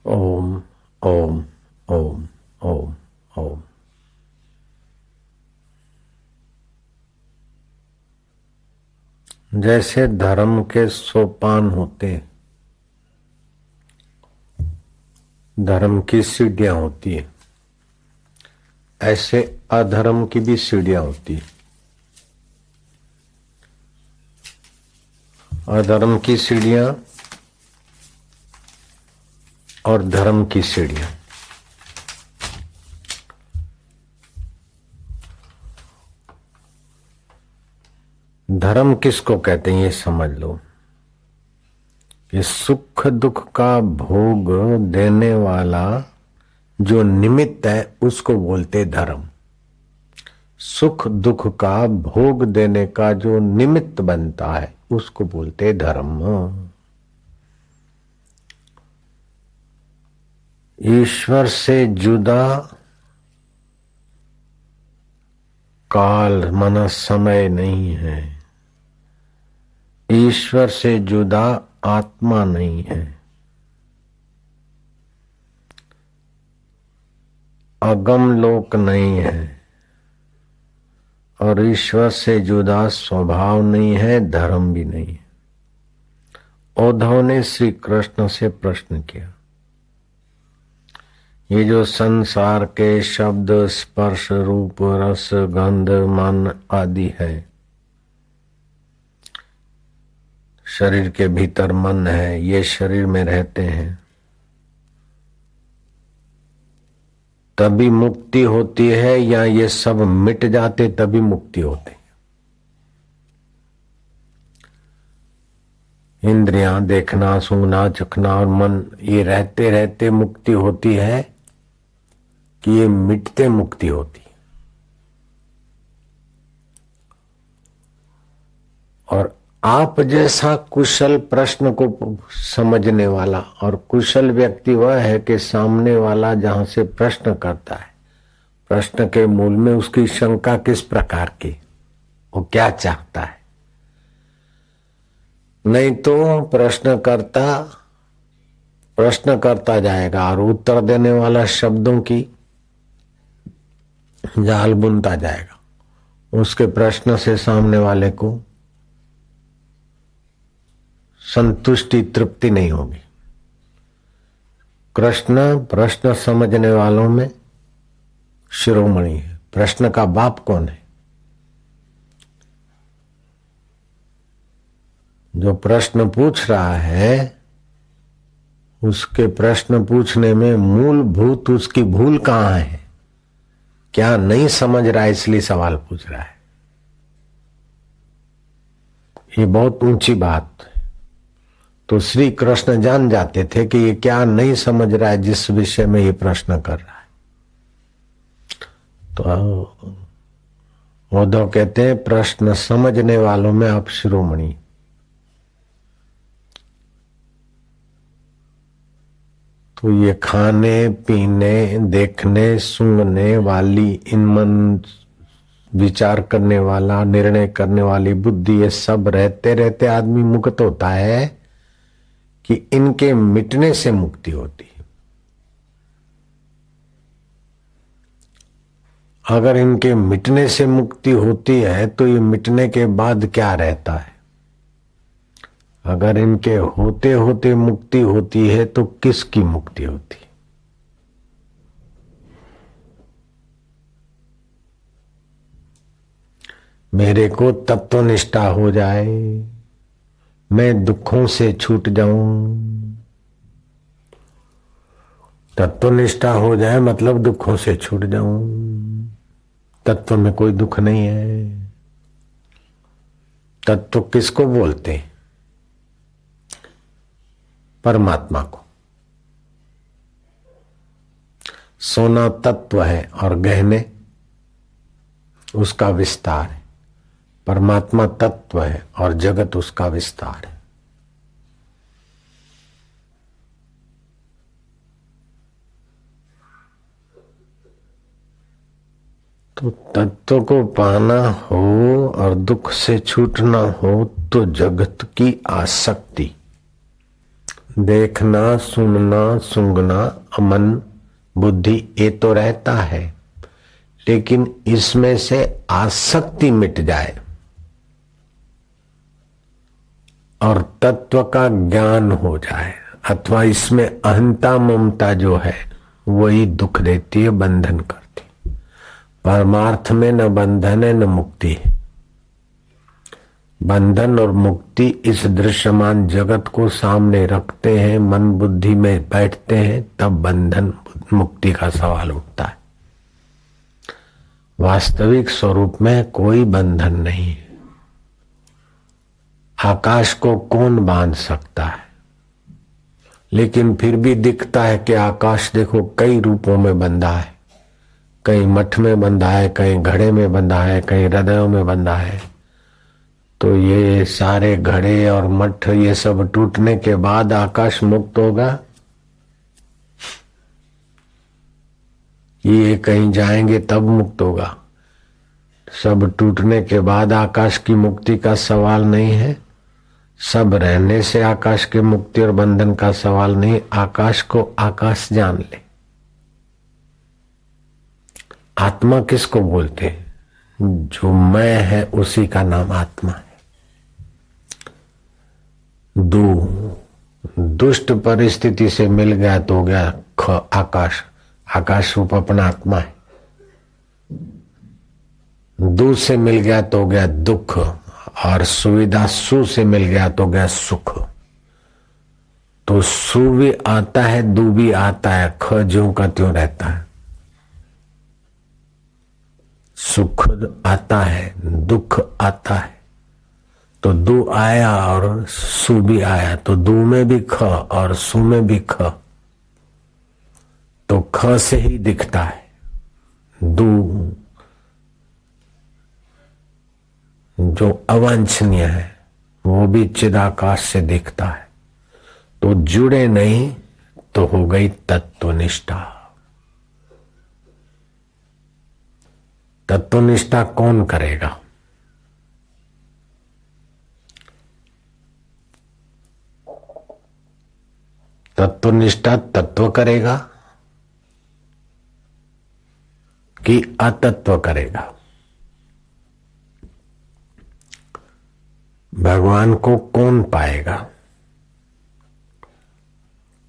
ओम ओम ओम ओम ओम। जैसे धर्म के सोपान होते, धर्म की सीढ़ियां होती है, ऐसे अधर्म की भी सीढ़ियां होती है। अधर्म की सीढ़ियां और धर्म की सीढ़ियां। धर्म किसको कहते हैं ये समझ लो। ये सुख दुख का भोग देने वाला जो निमित्त है उसको बोलते धर्म। सुख दुख का भोग देने का जो निमित्त बनता है उसको बोलते धर्म। ईश्वर से जुदा काल माना समय नहीं है, ईश्वर से जुदा आत्मा नहीं है, अगम लोक नहीं है और ईश्वर से जुदा स्वभाव नहीं है, धर्म भी नहीं है। उद्धव ने श्री कृष्ण से प्रश्न किया, ये जो संसार के शब्द स्पर्श रूप रस गंध मन आदि है, शरीर के भीतर मन है, ये शरीर में रहते हैं, तभी मुक्ति होती है या ये सब मिट जाते तभी मुक्ति होती है? इंद्रियां देखना सूंघना चखना और मन ये रहते रहते मुक्ति होती है कि ये मिटते मुक्ति होती है? और आप जैसा कुशल प्रश्न को समझने वाला और कुशल व्यक्ति वह है कि सामने वाला जहां से प्रश्न करता है, प्रश्न के मूल में उसकी शंका किस प्रकार की, वो क्या चाहता है। नहीं तो प्रश्न करता जाएगा और उत्तर देने वाला शब्दों की जाल बुनता जाएगा, उसके प्रश्न से सामने वाले को संतुष्टि तृप्ति नहीं होगी। कृष्ण प्रश्न समझने वालों में शिरोमणि है। प्रश्न का बाप कौन है? जो प्रश्न पूछ रहा है उसके प्रश्न पूछने में मूलभूत उसकी भूल कहां है, क्या नहीं समझ रहा है इसलिए सवाल पूछ रहा है। ये बहुत ऊंची बात है। तो श्री कृष्ण जान जाते थे कि ये क्या नहीं समझ रहा है जिस विषय में ये प्रश्न कर रहा है। तो उद्धव कहते हैं प्रश्न समझने वालों में आप शिरोमणि। तो ये खाने पीने देखने सूंघने वाली इन मन विचार करने वाला निर्णय करने वाली बुद्धि, ये सब रहते रहते आदमी मुक्त होता है कि इनके मिटने से मुक्ति होती है। अगर इनके मिटने से मुक्ति होती है तो ये मिटने के बाद क्या रहता है? अगर इनके होते होते मुक्ति होती है तो किसकी मुक्ति होती है? मेरे को तत्वनिष्ठा हो जाए, मैं दुखों से छूट जाऊं। तत्वनिष्ठा हो जाए मतलब दुखों से छूट जाऊं। तत्व में कोई दुख नहीं है। तत्व किसको बोलते? परमात्मा को। सोना तत्व है और गहने उसका विस्तार है। परमात्मा तत्व है और जगत उसका विस्तार है। तो तत्व को पाना हो और दुख से छूटना हो तो जगत की आसक्ति देखना, सुनना, सूंघना, मन, बुद्धि, ये तो रहता है, लेकिन इसमें से आसक्ति मिट जाए और तत्व का ज्ञान हो जाए, अथवा इसमें अहंता ममता जो है वही दुख देती है, बंधन करती। परमार्थ में न बंधन है न मुक्ति है। बंधन और मुक्ति इस दृश्यमान जगत को सामने रखते हैं, मन बुद्धि में बैठते हैं, तब बंधन मुक्ति का सवाल उठता है। वास्तविक स्वरूप में कोई बंधन नहीं है। आकाश को कौन बांध सकता है? लेकिन फिर भी दिखता है कि आकाश देखो कई रूपों में बंधा है, कहीं मठ में बंधा है, कहीं घड़े में बंधा है, कहीं हृदयों में बंधा है। तो ये सारे घड़े और मठ ये सब टूटने के बाद आकाश मुक्त होगा? ये कहीं जाएंगे तब मुक्त होगा। सब टूटने के बाद आकाश की मुक्ति का सवाल नहीं है, सब रहने से आकाश की मुक्ति और बंधन का सवाल नहीं। आकाश को आकाश जान ले। आत्मा किसको बोलते हैं? जो मैं है उसी का नाम आत्मा है। दुष्ट परिस्थिति से मिल गया तो हो गया आकाश। आकाश रूप अपना आत्मा है। दू से मिल गया तो हो गया दुख, और सुविधा सु से मिल गया तो हो गया सुख। तो सु भी आता है, दू भी आता है, ख ज्यों का त्यों रहता है। सुख आता है, दुख आता है, तो दू आया और सु भी आया, तो दू में भी ख और सु में भी ख, तो ख से ही दिखता है। दू जो अवांछनीय है वो भी चिदाकाश से दिखता है। तो जुड़े नहीं तो हो गई तत्वनिष्ठा। तत्वनिष्ठा कौन करेगा? तत्वनिष्ठा तत्व करेगा कि अतत्व करेगा? भगवान को कौन पाएगा?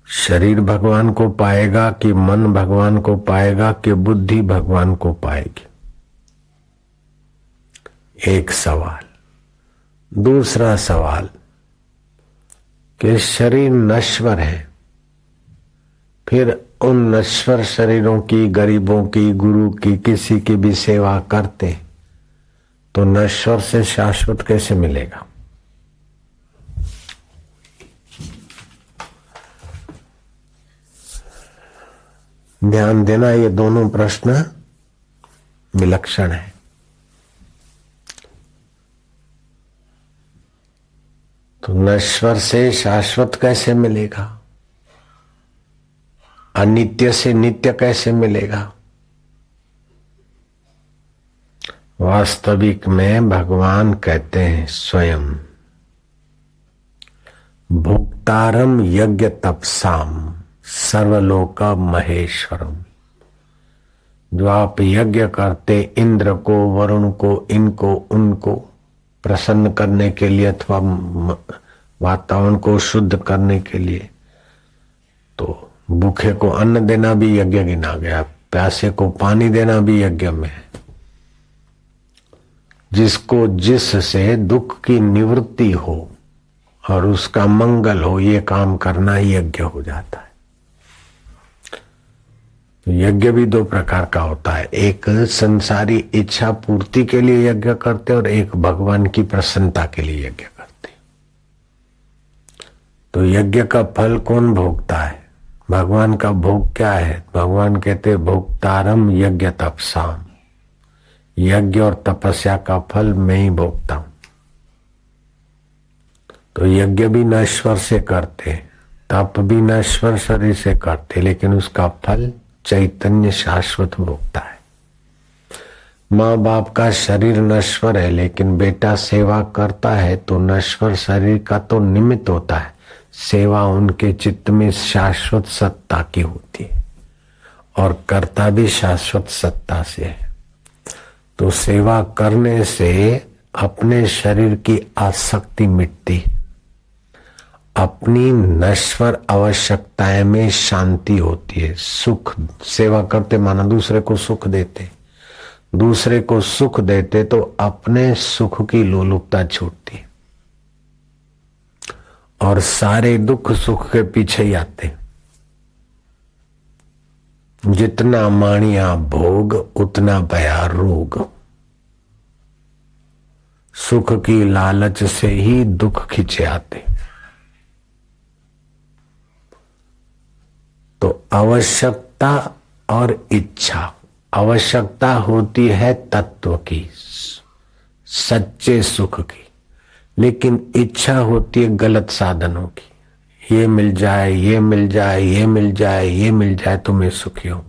शरीर भगवान को पाएगा कि मन भगवान को पाएगा कि बुद्धि भगवान को पाएगी? एक सवाल। दूसरा सवाल कि शरीर नश्वर है, फिर उन नश्वर शरीरों की, गरीबों की, गुरु की, किसी की भी सेवा करते तो नश्वर से शाश्वत कैसे मिलेगा? ध्यान देना, ये दोनों प्रश्न विलक्षण है। तो नश्वर से शाश्वत कैसे मिलेगा? अनित्य से नित्य कैसे मिलेगा? वास्तविक में भगवान कहते हैं स्वयं भोक्तारम यज्ञ तपसाम सर्वलोक महेश्वरम। जो आप यज्ञ करते इंद्र को, वरुण को, इनको उनको प्रसन्न करने के लिए अथवा वातावरण को शुद्ध करने के लिए, तो भूखे को अन्न देना भी यज्ञ गिना गया, प्यासे को पानी देना भी यज्ञ में है। जिसको जिससे दुख की निवृत्ति हो और उसका मंगल हो, ये काम करना यज्ञ हो जाता है। यज्ञ भी दो प्रकार का होता है, एक संसारी इच्छा पूर्ति के लिए यज्ञ करते और एक भगवान की प्रसन्नता के लिए यज्ञ करते। तो यज्ञ का फल कौन भोगता है? भगवान का भोग क्या है? भगवान कहते भोक्तारम यज्ञ तपसाम। यज्ञ और तपस्या का फल मैं ही भोगता हूं। तो यज्ञ भी नश्वर से करते, तप भी नश्वर शरीर से करते, लेकिन उसका फल चैतन्य शाश्वत भोगता है। माँ बाप का शरीर नश्वर है, लेकिन बेटा सेवा करता है तो नश्वर शरीर का तो निमित्त होता है, सेवा उनके चित्त में शाश्वत सत्ता की होती है और कर्ता भी शाश्वत सत्ता से है। तो सेवा करने से अपने शरीर की आसक्ति मिटती, अपनी नश्वर आवश्यकताएं में शांति होती है। सुख सेवा करते माना दूसरे को सुख देते, दूसरे को सुख देते तो अपने सुख की लोलुपता छूटती और सारे दुख सुख के पीछे ही आते। जितना माणिया भोग उतना भया रोग। सुख की लालच से ही दुख खींचे आते। तो आवश्यकता और इच्छा, आवश्यकता होती है तत्व की, सच्चे सुख की, लेकिन इच्छा होती है गलत साधनों की। ये मिल जाए, ये मिल जाए, ये मिल जाए, ये मिल जाए तो मैं सुखी हूं।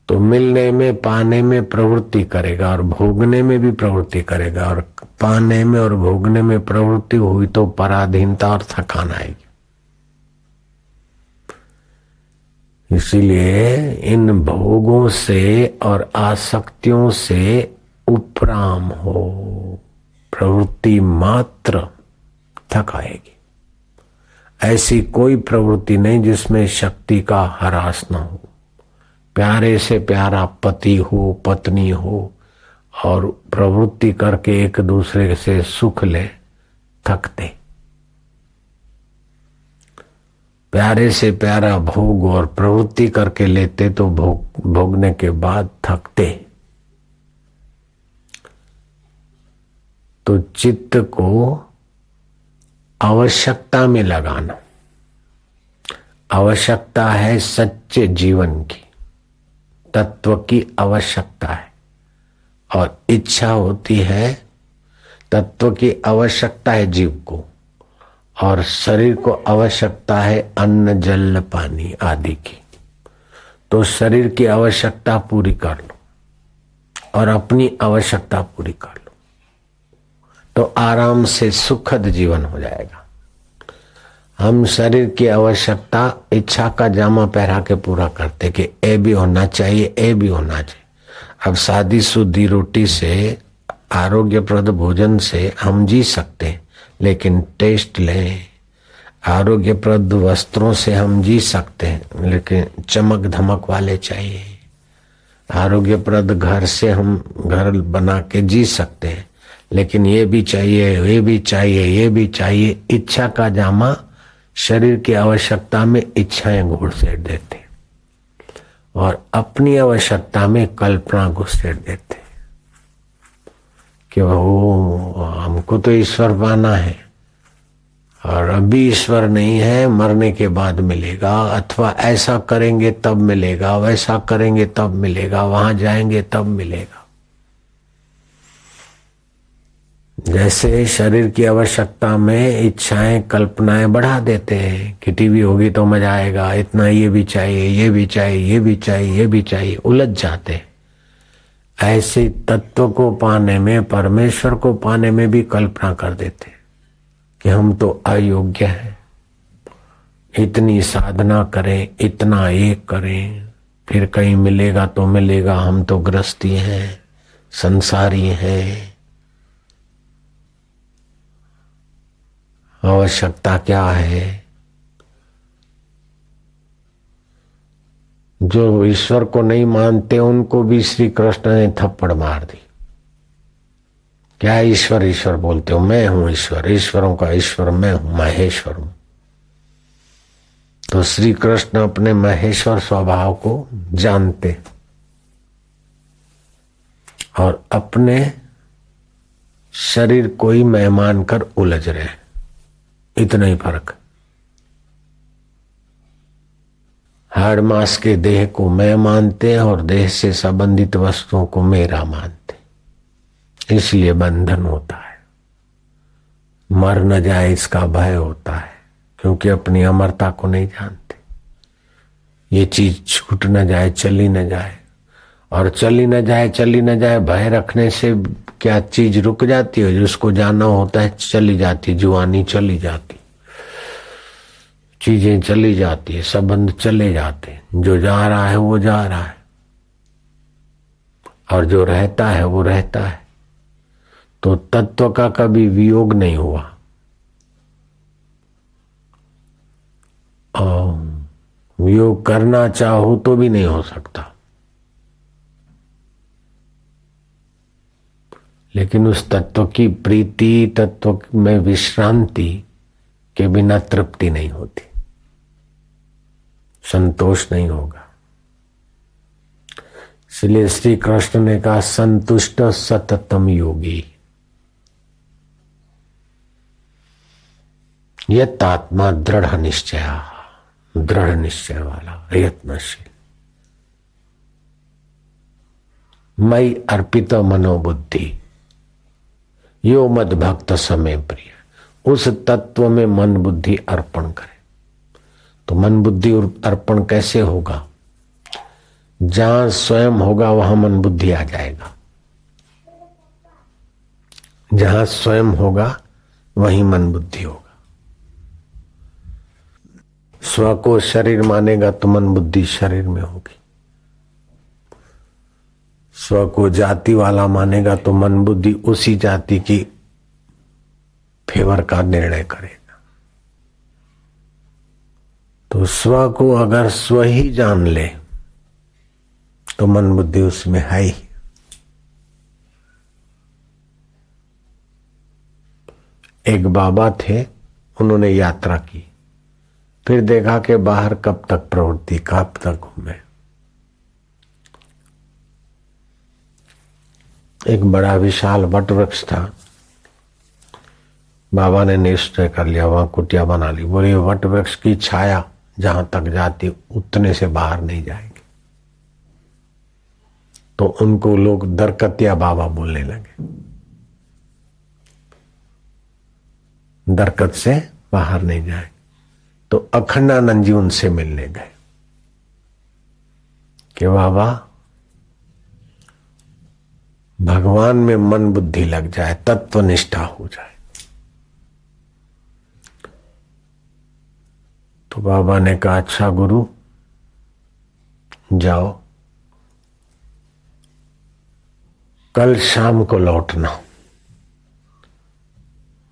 तो मिलने में पाने में प्रवृत्ति करेगा और भोगने में भी प्रवृत्ति करेगा, और पाने में और भोगने में प्रवृत्ति हुई तो पराधीनता और थकान आएगी। इसीलिए इन भोगों से और आसक्तियों से उपराम हो, प्रवृत्ति मात्र थकाएगी। ऐसी कोई प्रवृत्ति नहीं जिसमें शक्ति का ह्रास न हो। प्यारे से प्यारा पति हो, पत्नी हो, और प्रवृत्ति करके एक दूसरे से सुख ले, थकते। प्यारे से प्यारा भोग और प्रवृत्ति करके लेते तो भोगने के बाद थकते। तो चित्त को आवश्यकता में लगाना। आवश्यकता है सच्चे जीवन की, तत्व की आवश्यकता है, और इच्छा होती है तत्व की आवश्यकता है जीव को, और शरीर को आवश्यकता है अन्न जल पानी आदि की। तो शरीर की आवश्यकता पूरी कर लो और अपनी आवश्यकता पूरी कर लो तो आराम से सुखद जीवन हो जाएगा। हम शरीर की आवश्यकता इच्छा का जामा पहरा के पूरा करते कि ए भी होना चाहिए, ए भी होना चाहिए। अब सादी सूदी रोटी से, आरोग्यप्रद भोजन से हम जी सकते हैं, लेकिन टेस्ट लें। आरोग्यप्रद वस्त्रों से हम जी सकते हैं, लेकिन चमक धमक वाले चाहिए। आरोग्यप्रद घर से हम घर बना के जी सकते हैं, लेकिन ये भी चाहिए, ये भी चाहिए, ये भी चाहिए। इच्छा का जामा शरीर की आवश्यकता में इच्छाएं घुसेड़ देते और अपनी आवश्यकता में कल्पना घुसेड़ देते कि वो हमको तो ईश्वर पाना है और अभी ईश्वर नहीं है, मरने के बाद मिलेगा, अथवा ऐसा करेंगे तब मिलेगा, वैसा करेंगे तब मिलेगा, वहां जाएंगे तब मिलेगा। जैसे शरीर की आवश्यकता में इच्छाएं कल्पनाएं बढ़ा देते हैं कि टीवी होगी तो मजा आएगा, इतना ये भी चाहिए, ये भी चाहिए, ये भी चाहिए, ये भी चाहिए, उलझ जाते हैं। ऐसे तत्व को पाने में, परमेश्वर को पाने में भी कल्पना कर देते कि हम तो अयोग्य हैं, इतनी साधना करें, इतना एक करें, फिर कहीं मिलेगा तो मिलेगा, हम तो गृहस्थी हैं, संसारी हैं। आवश्यकता क्या है? जो ईश्वर को नहीं मानते उनको भी श्री कृष्ण ने थप्पड़ मार दी। क्या ईश्वर ईश्वर बोलते हो? मैं हूं ईश्वर, ईश्वरों का ईश्वर मैं हूं, महेश्वर हूं। तो श्री कृष्ण अपने महेश्वर स्वभाव को जानते और अपने शरीर को ही मैं मानकर उलझ रहे। इतना ही फर्क। हाड़ मास के देह को मैं मानते हैं और देह से संबंधित वस्तुओं को मेरा मानते, इसलिए बंधन होता है। मर न जाए इसका भय होता है, क्योंकि अपनी अमरता को नहीं जानते। ये चीज छूट न जाए, चली न जाए, और चली न जाए, चली न जाए भय रखने से क्या चीज रुक जाती है? जिसको जाना होता है चली जाती, जुआनी चली जाती। चीजें चली जाती है, संबंध चले जाते हैं। जो जा रहा है वो जा रहा है और जो रहता है वो रहता है। तो तत्व का कभी वियोग नहीं हुआ और वियोग करना चाहो तो भी नहीं हो सकता। लेकिन उस तत्व की प्रीति, तत्व में विश्रांति के बिना तृप्ति नहीं होती, संतोष नहीं होगा। इसलिए श्री कृष्ण ने कहा संतुष्ट सततम योगी यत आत्मा दृढ़ निश्चय, दृढ़ निश्चय वाला प्रयत्नशील, मई अर्पित मनोबुद्धि यो मद भक्त समय प्रिय। उस तत्व में मन बुद्धि अर्पण करे। तो मन बुद्धि अर्पण कैसे होगा? जहां स्वयं होगा वहां मन बुद्धि आ जाएगा। जहां स्वयं होगा वहीं मन बुद्धि होगा। स्व को शरीर मानेगा तो मन बुद्धि शरीर में होगी। स्व को जाति वाला मानेगा तो मन बुद्धि उसी जाति की फेवर का निर्णय करेगा। तो स्व को अगर स्व ही जान ले तो मन बुद्धि उसमें है ही। एक बाबा थे, उन्होंने यात्रा की, फिर देखा कि बाहर कब तक प्रवृत्ति, कब तक घूमे। एक बड़ा विशाल वट वृक्ष था, बाबा ने निश्चय कर लिया, वहां कुटिया बना ली। बोले वट वृक्ष की छाया जहां तक जाती उतने से बाहर नहीं जाएगी। तो उनको लोग दरकतिया बाबा बोलने लगे। दरकत से बाहर नहीं जाए। तो अखंडानंद जी उनसे मिलने गए कि बाबा भगवान में मन बुद्धि लग जाए, तत्वनिष्ठा हो जाए। तो बाबा ने कहा अच्छा गुरु जाओ, कल शाम को लौटना।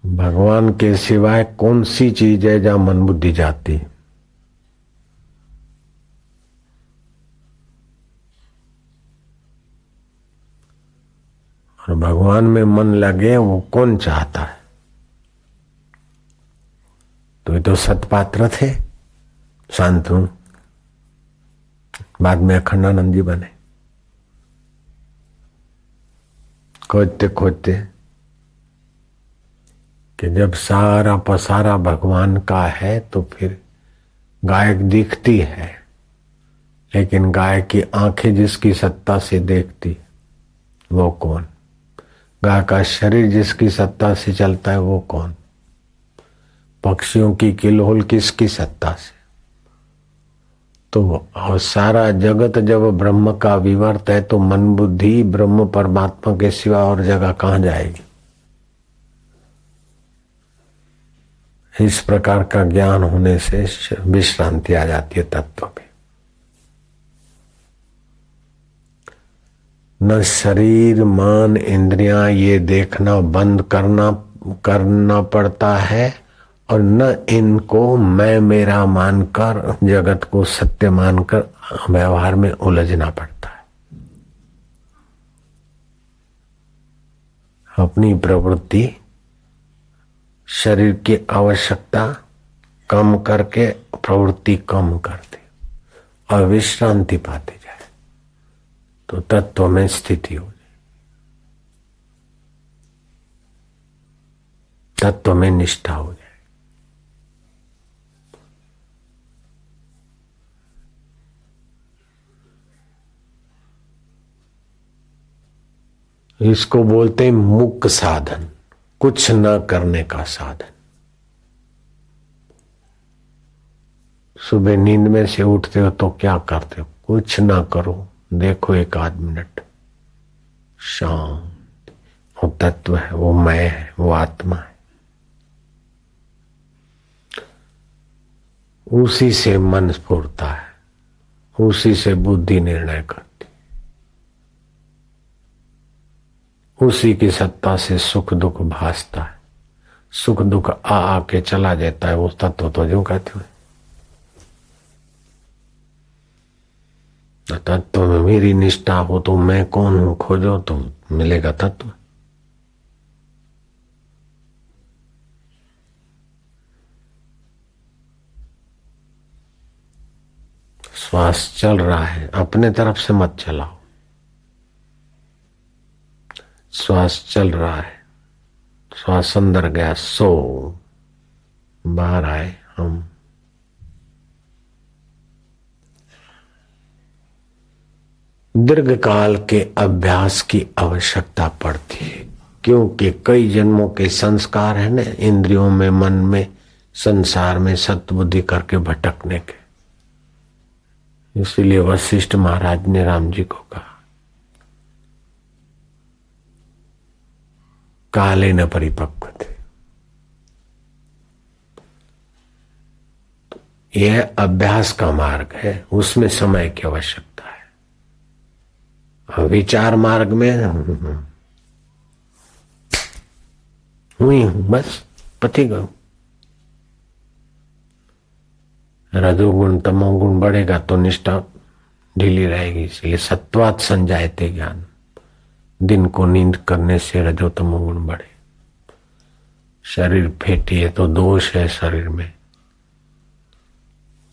भगवान के सिवाय कौन सी चीज है जहां मन बुद्धि जाती? और भगवान में मन लगे वो कौन चाहता है? तो ये तो सतपात्र थे, शांतनु, बाद में अखंडानंद जी बने। खोजते खोजते कि जब सारा पसारा भगवान का है तो फिर गाय दिखती है, लेकिन गाय की आंखें जिसकी सत्ता से देखती वो कौन? गाय का शरीर जिसकी सत्ता से चलता है वो कौन? पक्षियों की किलोल किसकी सत्ता से? तो और सारा जगत जब ब्रह्म का विवर्त है तो मन बुद्धि ब्रह्म परमात्मा के सिवा और जगह कहां जाएगी? इस प्रकार का ज्ञान होने से विश्रांति आ जाती है तत्व पे। न शरीर मन इंद्रियां ये देखना बंद करना पड़ता है और न इनको मैं मेरा मानकर जगत को सत्य मानकर व्यवहार में उलझना पड़ता है। अपनी प्रवृत्ति शरीर की आवश्यकता कम करके प्रवृत्ति कम करते और विश्रांति पाते जाए तो तत्व में स्थिति हो जाए, तत्व में निष्ठा हो जाए। इसको बोलते हैं मुक्त साधन, कुछ न करने का साधन। सुबह नींद में से उठते हो तो क्या करते हो? कुछ ना करो, देखो एक आध मिनट शांत। वो तत्व है, वो मैं है, वो आत्मा है। उसी से मन स्फुरता है, उसी से बुद्धि निर्णय करती, उसी की सत्ता से सुख दुख भासता है। सुख दुख आ आके चला जाता है, वो तत्व तो जो कहते हुए तत्व में मेरी निष्ठा हो तो मैं कौन हूं खोजो तो मिलेगा तत्व। श्वास चल रहा है, अपने तरफ से मत चलाओ। श्वास चल रहा है, श्वास अंदर गया सो, बाहर आए हम। दीर्घ काल के अभ्यास की आवश्यकता पड़ती है, क्योंकि कई जन्मों के संस्कार है ना इंद्रियों में, मन में, संसार में सत्बुद्धि करके भटकने के। इसीलिए वशिष्ठ महाराज ने राम जी को कहा काले न परिपक्व थे। यह अभ्यास का मार्ग है, उसमें समय की आवश्यकता है। विचार मार्ग में हुई हूं बस पति गऊ। रजोगुण तमोगुण बढ़ेगा तो निष्ठा ढीली रहेगी, इसलिए सत्वात संजायते ज्ञान। दिन को नींद करने से रजो तमोगुण बढ़े। शरीर फेटी है तो दोष है शरीर में,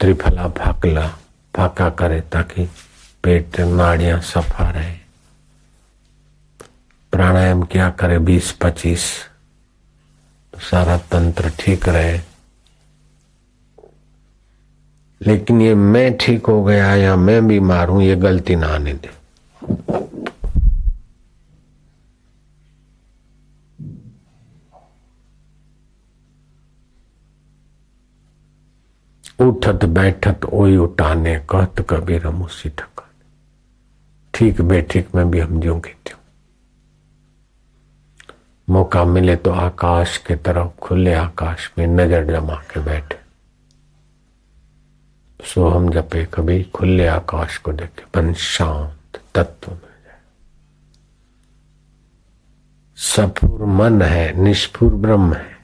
त्रिफला फाकला फाका करे ताकि पेट नाड़ियां सफा रहे। प्राणायाम क्या करे 20-25, सारा तंत्र ठीक रहे। लेकिन ये मैं ठीक हो गया या मैं बीमार हूं, ये गलती ना आने दे। उठत बैठत ओई उठाने, कहत कबीर मुसी ठकाने। ठीक बेठीक में भी हम ज्यों की त्यों। मौका मिले तो आकाश के तरफ, खुले आकाश में नजर जमा के बैठे, सो हम जपे कभी खुले आकाश को देखे, मन शांत तत्व में जाए। सफुर मन है, निष्फुर ब्रह्म है।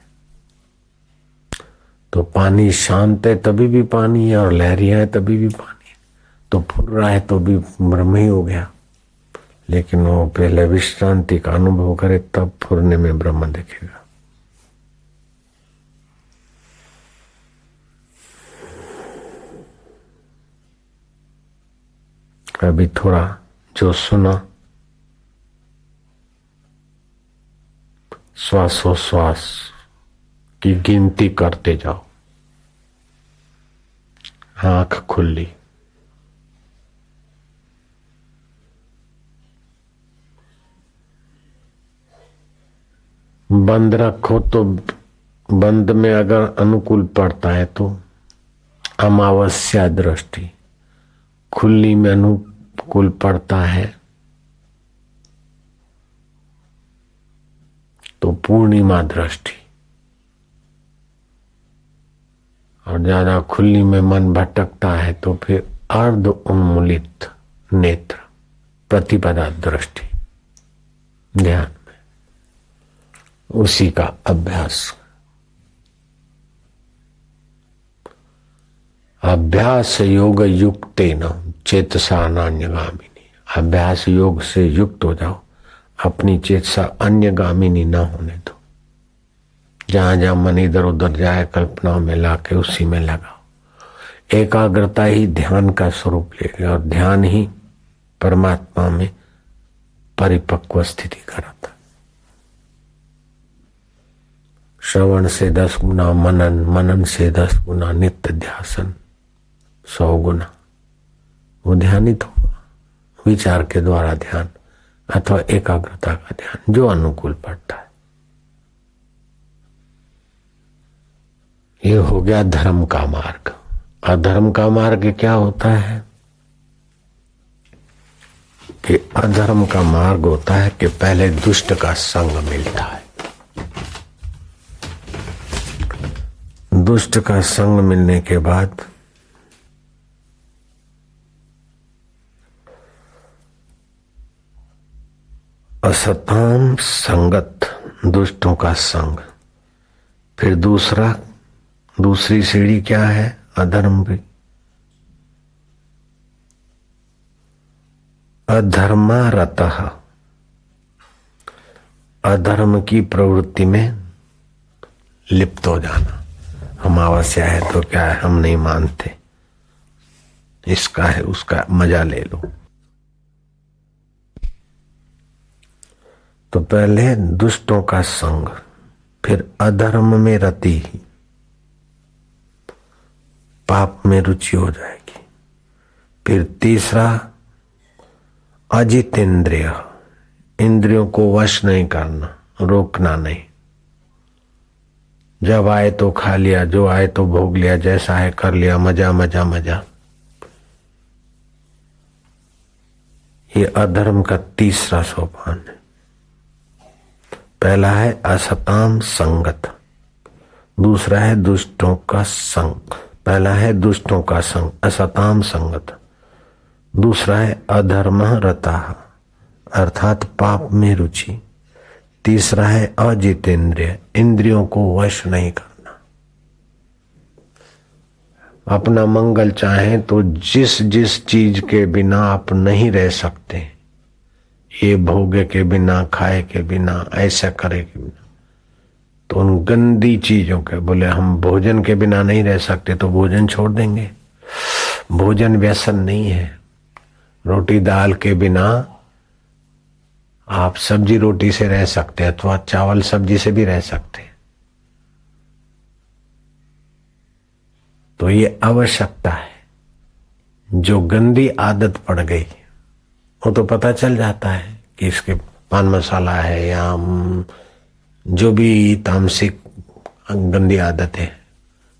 तो पानी शांत है तभी भी पानी है, और लहरियां है तभी भी पानी है। तो फुर रहा है तो भी ब्रह्म ही हो गया। लेकिन वो पहले विश्रांति का अनुभव करे तब फुरने में ब्रह्म दिखेगा। अभी थोड़ा जो सुना श्वासोश्वास की गिनती करते जाओ। आंख खुली, बंद रखो तो बंद में अगर अनुकूल पड़ता है तो अमावस्या दृष्टि, खुली में अनुकूल पड़ता है तो पूर्णिमा दृष्टि, और ज्यादा खुली में मन भटकता है तो फिर अर्ध उन्मूलित नेत्र, प्रतिपदा दृष्टि ध्यान में। उसी का अभ्यास। अभ्यास योग युक्तेन चेतसा नान्यगामिनी। अभ्यास योग से युक्त हो जाओ, अपनी चेतसा अन्यगामिनी न होने दो। जहां जहां मन इधर उधर जाए कल्पनाओं में लाके उसी में लगाओ। एकाग्रता ही ध्यान का स्वरूप लेगी, और ध्यान ही परमात्मा में परिपक्व स्थिति कराता। श्रवण से 10 गुना मनन, मनन से 10 गुना नित्य ध्यासन, 100 गुना वो ध्यानित होगा। विचार के द्वारा ध्यान अथवा एकाग्रता का ध्यान, जो अनुकूल पड़ता है। ये हो गया धर्म का मार्ग। अधर्म का मार्ग क्या होता है कि अधर्म का मार्ग होता है कि पहले दुष्ट का संग मिलता है। दुष्ट का संग मिलने के बाद असताम संगत, दुष्टों का संग। फिर दूसरी सीढ़ी क्या है? अधर्म की। अधर्मारतः, अधर्म की प्रवृत्ति में लिप्त हो जाना। अमावस्या है तो क्या है, हम नहीं मानते, इसका है उसका मजा ले लो। तो पहले दुष्टों का संग, फिर अधर्म में रति, पाप में रुचि हो जाएगी। फिर तीसरा अजितेंद्रिय, इंद्रियों को वश नहीं करना, रोकना नहीं। जब आए तो खा लिया, जो आए तो भोग लिया, जैसा है कर लिया, मजा मजा मजा। ये अधर्म का तीसरा सोपान है। पहला है असताम संगत, दूसरा है दुष्टों का संग। पहला है दुष्टों का संग, असताम संगत। दूसरा है अधर्म रता, अर्थात पाप में रुचि। तीसरा है अजितेंद्रिय, इंद्रियों को वश नहीं करना। अपना मंगल चाहे तो जिस जिस चीज के बिना आप नहीं रह सकते, ये भोगे के बिना, खाए के बिना, ऐसा करे के बिना, तो उन गंदी चीजों के, बोले हम भोजन के बिना नहीं रह सकते तो भोजन छोड़ देंगे। भोजन व्यसन नहीं है। रोटी दाल के बिना आप सब्जी रोटी से रह सकते हैं, अथवा चावल सब्जी से भी रह सकते हैं। तो ये आवश्यकता है। जो गंदी आदत पड़ गई वो तो पता चल जाता है कि इसके पान मसाला है या जो भी तामसिक गंदी आदत है,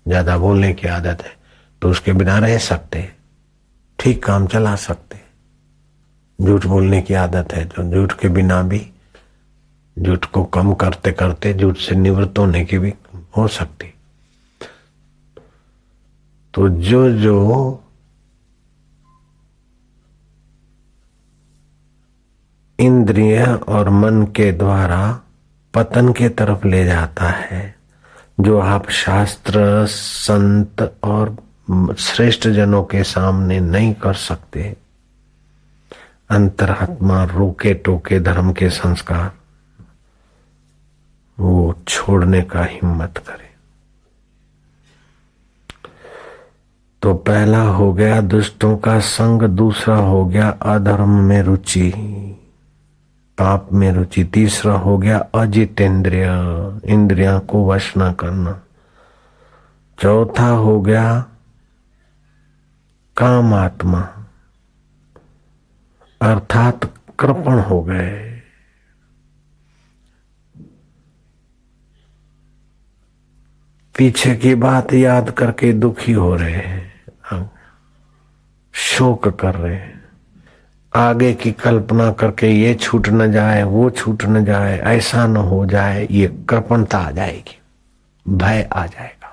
ज्यादा बोलने की आदत है, तो उसके बिना रह सकते, ठीक काम चला सकते। झूठ बोलने की आदत है, जो झूठ के बिना भी, झूठ को कम करते करते झूठ से निवृत्त होने की भी हो सकती। तो जो जो इंद्रिय और मन के द्वारा पतन के तरफ ले जाता है, जो आप शास्त्र, संत और श्रेष्ठ जनों के सामने नहीं कर सकते, अंतरात्मा रोके टोके धर्म के संस्कार, वो छोड़ने का हिम्मत करे। तो पहला हो गया दुष्टों का संग, दूसरा हो गया अधर्म में रुचि, पाप में रुचि। तीसरा हो गया अजितेंद्रिय, इंद्रियां को वश न करना। चौथा हो गया काम आत्मा, अर्थात कृपण हो गए। पीछे की बात याद करके दुखी हो रहे हैं, शोक कर रहे हैं, आगे की कल्पना करके ये छूट न जाए, वो छूट न जाए, ऐसा न हो जाए, ये कृपणता आ जाएगी, भय आ जाएगा।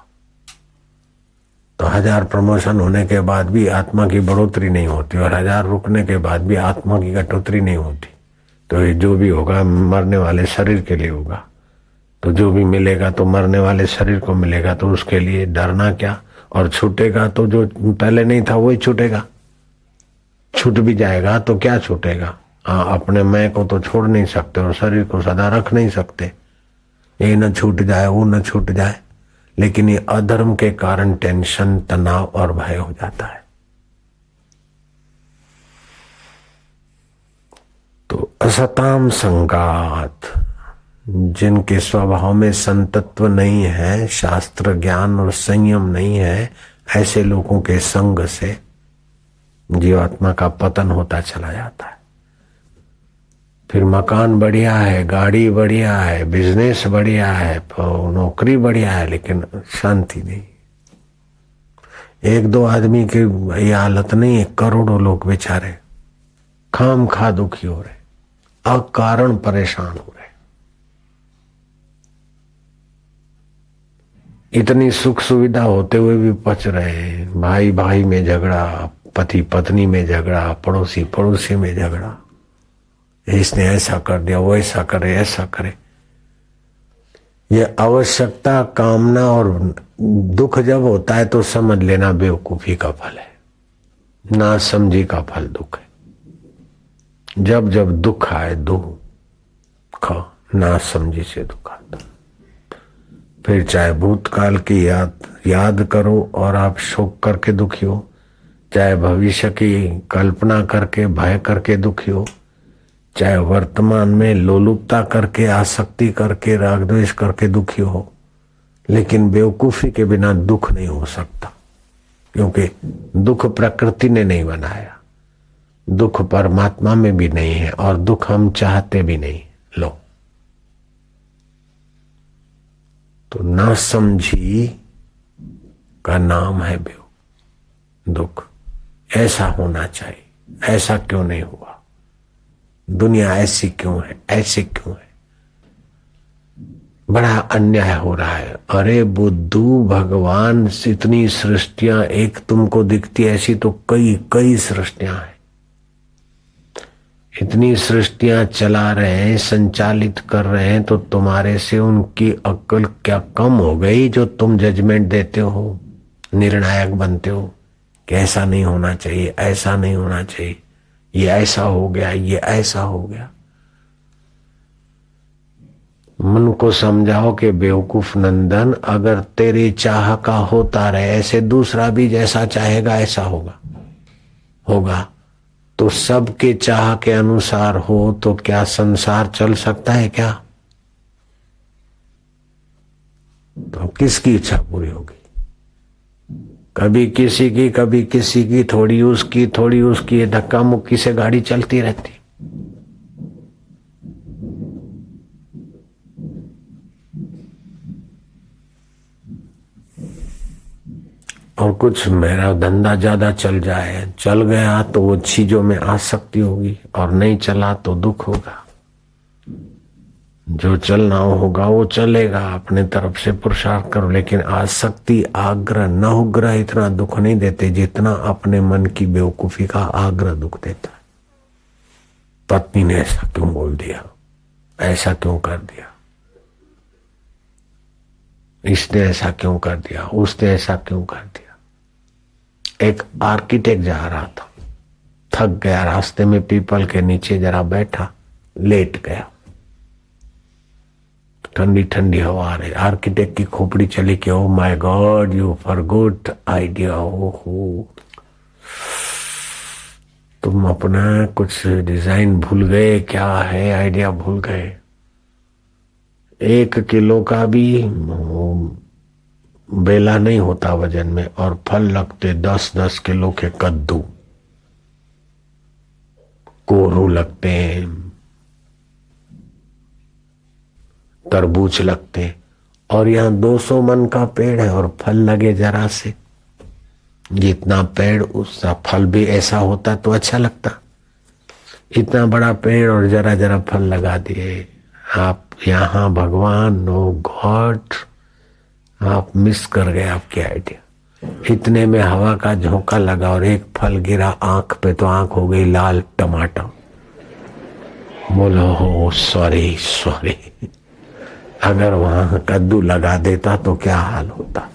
तो 1000 प्रमोशन होने के बाद भी आत्मा की बढ़ोतरी नहीं होती, और 1000 रुकने के बाद भी आत्मा की कटौती नहीं होती। तो ये जो भी होगा मरने वाले शरीर के लिए होगा। तो जो भी मिलेगा तो मरने वाले शरीर को मिलेगा, तो उसके लिए डरना क्या। और छूटेगा तो जो पहले नहीं था वही छूटेगा। छूट भी जाएगा तो क्या छूटेगा। अपने मैं को तो छोड़ नहीं सकते और शरीर को सदा रख नहीं सकते। ये न छूट जाए, वो न छूट जाए, लेकिन ये अधर्म के कारण टेंशन, तनाव और भय हो जाता है। तो असताम संगात, जिनके स्वभाव में संतत्व नहीं है, शास्त्र ज्ञान और संयम नहीं है, ऐसे लोगों के संग से जीवात्मा का पतन होता चला जाता है। फिर मकान बढ़िया है, गाड़ी बढ़िया है, बिजनेस बढ़िया है, नौकरी बढ़िया है, लेकिन शांति नहीं। 1-2 आदमी की ये हालत नहीं है, करोड़ों लोग बेचारे खाम खा दुखी हो रहे, अकारण परेशान हो रहे। इतनी सुख सुविधा होते हुए भी पच रहे हैं। भाई भाई में झगड़ा, पति पत्नी में झगड़ा, पड़ोसी पड़ोसी में झगड़ा, इसने ऐसा कर दिया, वो ऐसा करे, ऐसा करे। ये आवश्यकता, कामना और दुख जब होता है तो समझ लेना बेवकूफी का फल है, ना समझी का फल दुख है। जब जब दुख आए, दुख ना समझी से दुख आता। फिर चाहे भूतकाल की याद करो और आप शोक करके दुखी हो, चाहे भविष्य की कल्पना करके भय करके दुखी हो, चाहे वर्तमान में लोलुपता करके, आसक्ति करके, राग द्वेष करके दुखी हो, लेकिन बेवकूफी के बिना दुख नहीं हो सकता। क्योंकि दुख प्रकृति ने नहीं बनाया, दुख परमात्मा में भी नहीं है, और दुख हम चाहते भी नहीं। लो, तो ना समझी का नाम है दुख। ऐसा होना चाहिए, ऐसा क्यों नहीं हुआ, दुनिया ऐसी क्यों है, ऐसी क्यों है, बड़ा अन्याय हो रहा है। अरे बुद्धू, भगवान इतनी सृष्टियां एक तुमको दिखती ऐसी तो कई कई सृष्टियां हैं। इतनी सृष्टियां चला रहे हैं, संचालित कर रहे हैं, तो तुम्हारे से उनकी अक्ल क्या कम हो गई जो तुम जजमेंट देते हो, निर्णायक बनते हो कि ऐसा नहीं होना चाहिए, ऐसा नहीं होना चाहिए, ये ऐसा हो गया, ये ऐसा हो गया। मन को समझाओ कि बेवकूफ नंदन, अगर तेरी चाह का होता रहे ऐसे, दूसरा भी जैसा चाहेगा ऐसा होगा तो सबके चाह के अनुसार हो तो क्या संसार चल सकता है क्या? तो किसकी इच्छा पूरी होगी? कभी किसी की, कभी किसी की, थोड़ी उसकी थोड़ी उसकी, धक्का मुक्की से गाड़ी चलती रहती। और कुछ मेरा धंधा ज्यादा चल जाए, चल गया तो वो चीजों में आसक्ति होगी, और नहीं चला तो दुख होगा। जो चलना होगा वो चलेगा, अपने तरफ से पुरुषार्थ करो, लेकिन आसक्ति, आग्रह, नहुग्रह इतना दुख नहीं देते जितना अपने मन की बेवकूफी का आग्रह दुख देता है। पत्नी ने ऐसा क्यों बोल दिया, ऐसा क्यों कर दिया, इसने ऐसा क्यों कर दिया, उसने ऐसा क्यों कर दिया। एक आर्किटेक्ट जा रहा था, थक गया, रास्ते में पीपल के नीचे जरा बैठा, लेट गया। ठंडी ठंडी हवा आ रही, आर्किटेक्ट की खोपड़ी चली कि oh my God, you forgot idea. ओहो, तुम अपना कुछ डिजाइन भूल गए, क्या है आइडिया भूल गए। 1 किलो का भी बेला नहीं होता वजन में, और फल लगते 10-10 किलो के कद्दू, कोरू लगते हैं, तरबूज लगते, और यहाँ 200 मन का पेड़ है और फल लगे जरा से। जितना पेड़ उसका फल भी ऐसा होता तो अच्छा लगता। इतना बड़ा पेड़ और जरा जरा फल लगा दिए आप यहाँ। भगवान, नो गॉड, आप मिस कर गए आपकी आइडिया। इतने में हवा का झोंका लगा और एक फल गिरा आंख पे, तो आंख हो गई लाल टमाटर। बोलो हो सॉरी सॉरी, अगर वहां कद्दू लगा देता तो क्या हाल होता।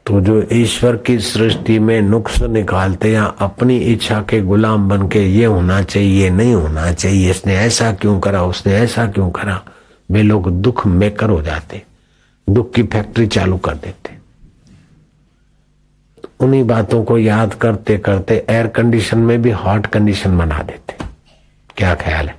तो जो ईश्वर की सृष्टि में नुक्स निकालते या अपनी इच्छा के गुलाम बन के ये होना चाहिए, ये नहीं होना चाहिए, इसने ऐसा क्यों करा, उसने ऐसा क्यों करा, वे लोग दुख मेकर हो जाते, दुख की फैक्ट्री चालू कर देते। उन्हीं बातों को याद करते करते एयर कंडीशन में भी हॉट कंडीशन बना देते। क्या ख्याल है?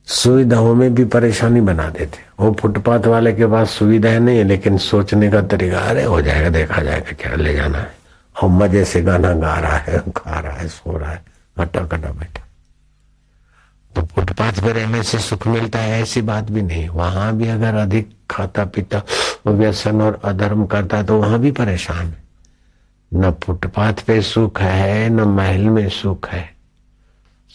सुविधाओं में भी परेशानी बना देते। वो फुटपाथ वाले के पास सुविधाएं नहीं है, लेकिन सोचने का तरीका, अरे हो जाएगा, देखा जाएगा, क्या ले जाना है, और मजे से गाना गा रहा है, खा रहा है, सो रहा है, हटा कटा बैठा। तो फुटपाथ पर रहने से सुख मिलता है ऐसी बात भी नहीं। वहां भी अगर अधिक खाता पीता, व्यसन और अधर्म करता है तो वहां भी परेशान है। न फुटपाथ पे सुख है न महल में सुख है।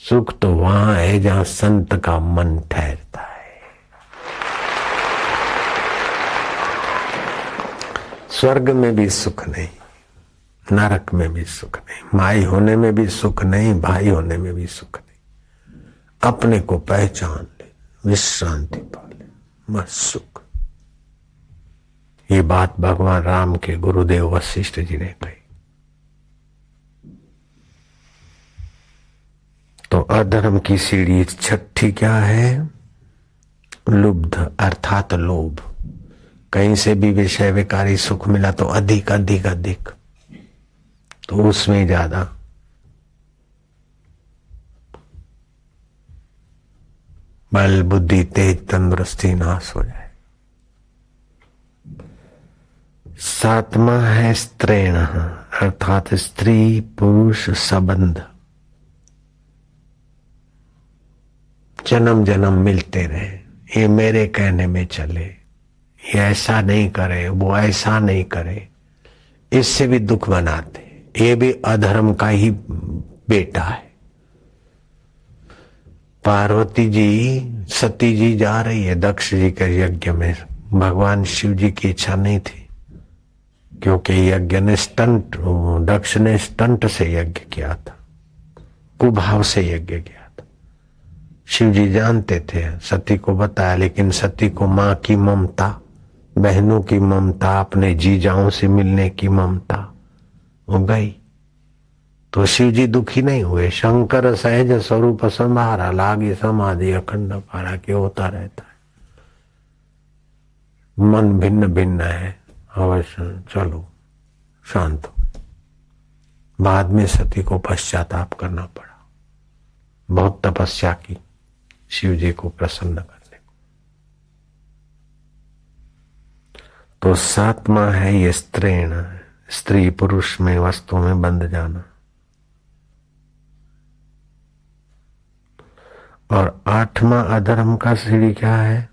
सुख तो वहां है जहां संत का मन ठहरता है। स्वर्ग में भी सुख नहीं, नरक में भी सुख नहीं, माई होने में भी सुख नहीं, भाई होने में भी सुख नहीं। अपने को पहचान ले, विश्रांति पा ले, बस सुख। ये बात भगवान राम के गुरुदेव वशिष्ठ जी ने कही। तो अधर्म की सीढ़ी छठी क्या है? लुब्ध अर्थात लोभ। कहीं से भी विषय विकारी सुख मिला तो अधिक अधिक अधिक, तो उसमें ज्यादा। बल बुद्धि तेज तंदुरुस्ती नाश हो जाए। सातवां है स्त्रीण अर्थात स्त्री पुरुष संबंध। जन्म जन्म मिलते रहे, ये मेरे कहने में चले, ये ऐसा नहीं करे, वो ऐसा नहीं करे, इससे भी दुख बनाते। ये भी अधर्म का ही बेटा है। पार्वती जी, सती जी जा रही है दक्ष जी के यज्ञ में। भगवान शिव जी की इच्छा नहीं थी, क्योंकि यज्ञ ने स्टंट, दक्ष ने स्टंट से यज्ञ किया था, कुभाव से यज्ञ किया था। शिव जी जानते थे, सती को बताया, लेकिन सती को मां की ममता, बहनों की ममता, अपने जीजाओं से मिलने की ममता हो गई। तो शिव जी दुखी नहीं हुए। शंकर सहज स्वरूप संभारा, लागे समाधि अखंड पारा के होता रहता है। मन भिन्न भिन्न है, अवश्य चलो शांत हो। बाद में सती को पश्चाताप करना पड़ा, बहुत तपस्या की शिव जी को प्रसन्न करने को। तो सातवां है ये स्त्रीण, स्त्री पुरुष में वस्तुओं में बंध जाना। और आठवां अधर्म का सीढ़ी क्या है?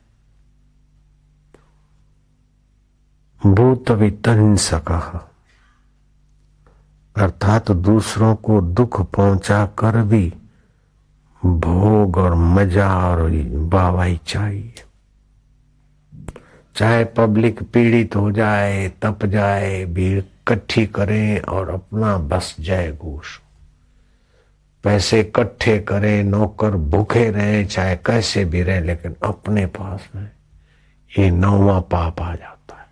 भूत वित्त हिंसका अर्थात दूसरों को दुख पहुंचा कर भी भोग और मजा और वाहवाही चाहिए। चाहे पब्लिक पीड़ित हो जाए, तप जाए, भीड़ इकट्ठी करे और अपना बस जय घोष, पैसे इकट्ठे करे, नौकर भूखे रहे, चाहे कैसे भी रहे, लेकिन अपने पास में ये नौवां पाप आ जाता है।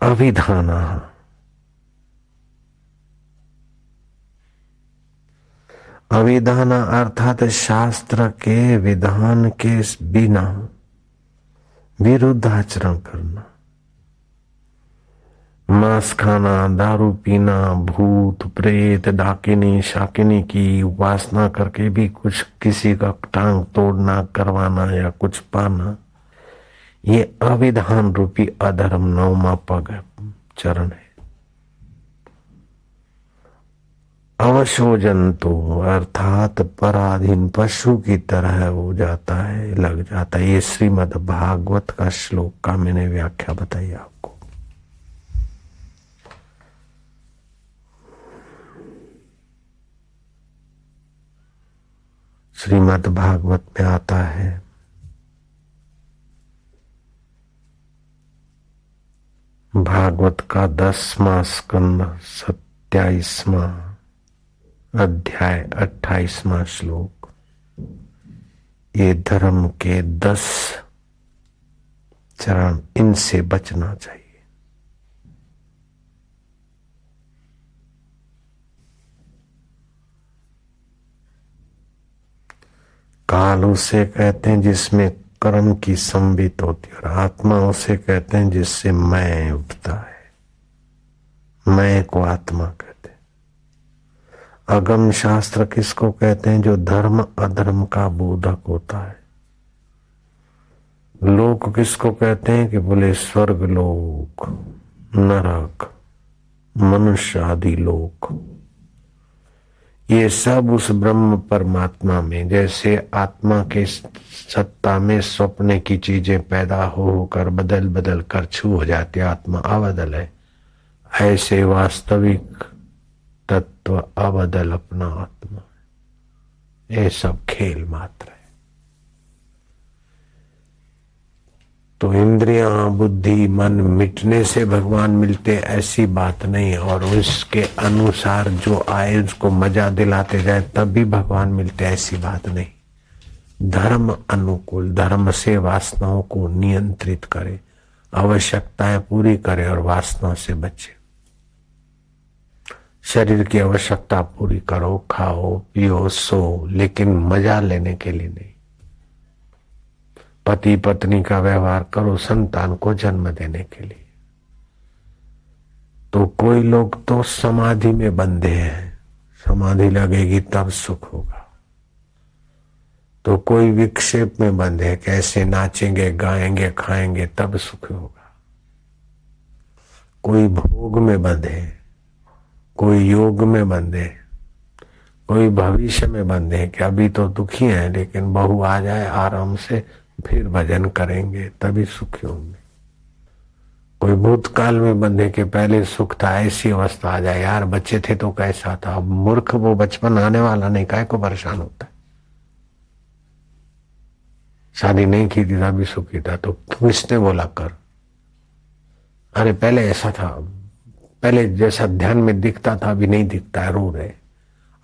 अविधाना, अविधाना अर्थात शास्त्र के विधान के बिना विरुद्ध आचरण करना। मांस खाना, दारू पीना, भूत प्रेत डाकिनी शाकिनी की उपासना करके भी कुछ किसी का टांग तोड़ना, करवाना या कुछ पाना, ये अविधान रूपी अधर्म नौवां पग चरण है। अवशोजंतु अर्थात पराधीन पशु की तरह हो जाता है, लग जाता है। ये श्रीमद् भागवत का श्लोक का मैंने व्याख्या बताई आपको। श्रीमद् भागवत में आता है, भागवत का 10वां स्कंद 27वां अध्याय 28वां श्लोक। ये धर्म के 10 चरण, इनसे बचना चाहिए। काल उसे कहते हैं जिसमें कर्म की संबित होती है, और आत्मा उसे कहते हैं जिससे मैं उठता है। मैं को आत्मा कहते हैं। अगम शास्त्र किसको कहते हैं? जो धर्म अधर्म का बोधक होता है। लोक किसको कहते हैं? कि बोले स्वर्ग लोक, नरक, मनुष्य आदि लोक। ये सब उस ब्रह्म परमात्मा में, जैसे आत्मा के सत्ता में स्वप्न की चीजें पैदा हो होकर बदल बदल कर छू हो जाती, आत्मा अबदल है, ऐसे वास्तविक तत्व अबदल अपना आत्मा। ये सब खेल मात्र है। तो इंद्रियां, बुद्धि, मन मिटने से भगवान मिलते ऐसी बात नहीं, और उसके अनुसार जो आए उसको मजा दिलाते जाए तब भी भगवान मिलते ऐसी बात नहीं। धर्म अनुकूल, धर्म से वासनाओं को नियंत्रित करे, आवश्यकताएं पूरी करे और वासना से बचे। शरीर की आवश्यकता पूरी करो, खाओ पियो सो, लेकिन मजा लेने के लिए नहीं। पति पत्नी का व्यवहार करो संतान को जन्म देने के लिए। तो कोई लोग तो समाधि में बंधे हैं, समाधि लगेगी तब सुख होगा। तो कोई विक्षेप में बंधे, कैसे नाचेंगे गाएंगे खाएंगे तब सुख होगा। कोई भोग में बंधे, कोई योग में बंधे, कोई भविष्य में बंधे कि अभी तो दुखी है लेकिन बहू आ जाए आराम से फिर भजन करेंगे तभी सुखी होंगे। कोई भूतकाल में बंधे के पहले सुख था, ऐसी अवस्था आ जाए यार बच्चे थे तो कैसा था, अब मूर्ख वो बचपन आने वाला नहीं, काहे को परेशान होता है। शादी नहीं की थी तभी सुखी था, तो किसने बोला कर। अरे पहले ऐसा था, पहले जैसा ध्यान में दिखता था अभी नहीं दिखता है, रो रहे।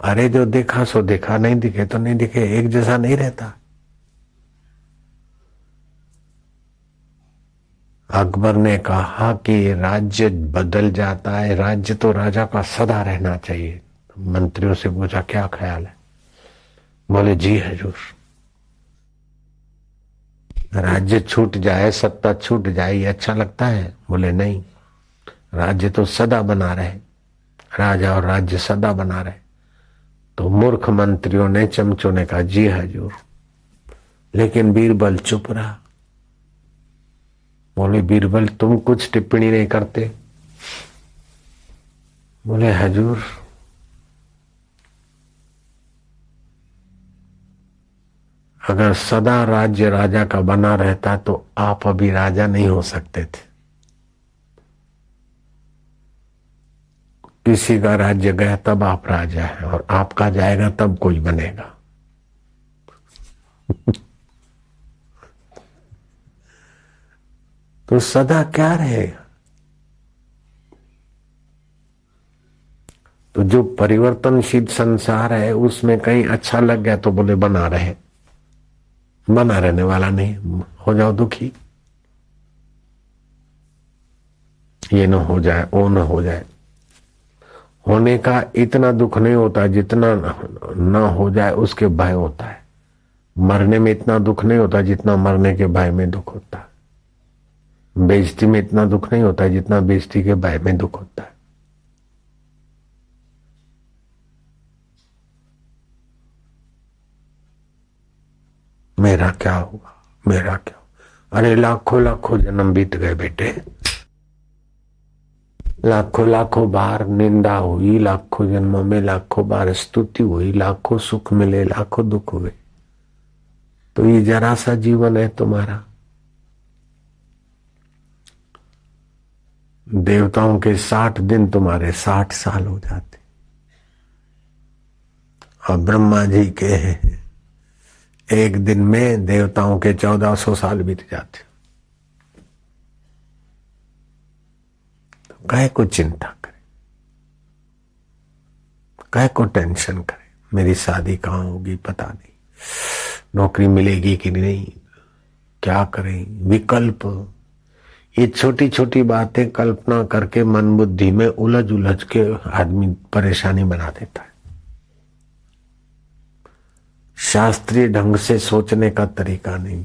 अरे जो देखा सो देखा, नहीं दिखे तो नहीं दिखे, एक जैसा नहीं रहता। अकबर ने कहा कि राज्य बदल जाता है, राज्य तो राजा का सदा रहना चाहिए। मंत्रियों से पूछा क्या ख्याल है, बोले जी हजूर। राज्य छूट जाए, सत्ता छूट जाए, ये अच्छा लगता है? बोले नहीं, राज्य तो सदा बना रहे, राजा और राज्य सदा बना रहे। तो मूर्ख मंत्रियों ने, चमचों ने कहा जी हजूर, लेकिन बीरबल चुप रहा। बोले बीरबल तुम कुछ टिप्पणी नहीं करते? बोले हजूर अगर सदा राज्य राजा का बना रहता तो आप अभी राजा नहीं हो सकते थे। किसी का राज्य गया तब आप राजा हैं, और आपका जाएगा तब कोई बनेगा। तो सदा क्या रहेगा? तो जो परिवर्तनशील संसार है उसमें कहीं अच्छा लग गया तो बोले बना रहे, बना रहने वाला नहीं, हो जाओ दुखी। ये न हो जाए, वो न हो जाए। होने का इतना दुख नहीं होता जितना न हो जाए उसके भय होता है। मरने में इतना दुख नहीं होता जितना मरने के भय में दुख होता है। बेइज्जती में इतना दुख नहीं होता जितना बेइज्जती के भय में दुख होता है। मेरा क्या होगा, मेरा क्या होगा? अरे लाखों लाखों जन्म बीत गए बेटे, लाखों लाखों बार निंदा हुई, लाखों जन्मों में लाखों बार स्तुति हुई, लाखों सुख मिले लाखों दुख हुए। तो ये जरा सा जीवन है तुम्हारा। देवताओं के 60 दिन तुम्हारे 60 साल हो जाते, और ब्रह्मा जी के एक दिन में देवताओं के 1400 साल बीत जाते। तो काहे को चिंता करे, काहे को टेंशन करे? मेरी शादी कहाँ होगी पता नहीं, नौकरी मिलेगी कि नहीं, क्या करें, विकल्प, ये छोटी छोटी बातें कल्पना करके मन बुद्धि में उलझ उलझ के आदमी परेशानी बना देता है। शास्त्रीय ढंग से सोचने का तरीका नहीं,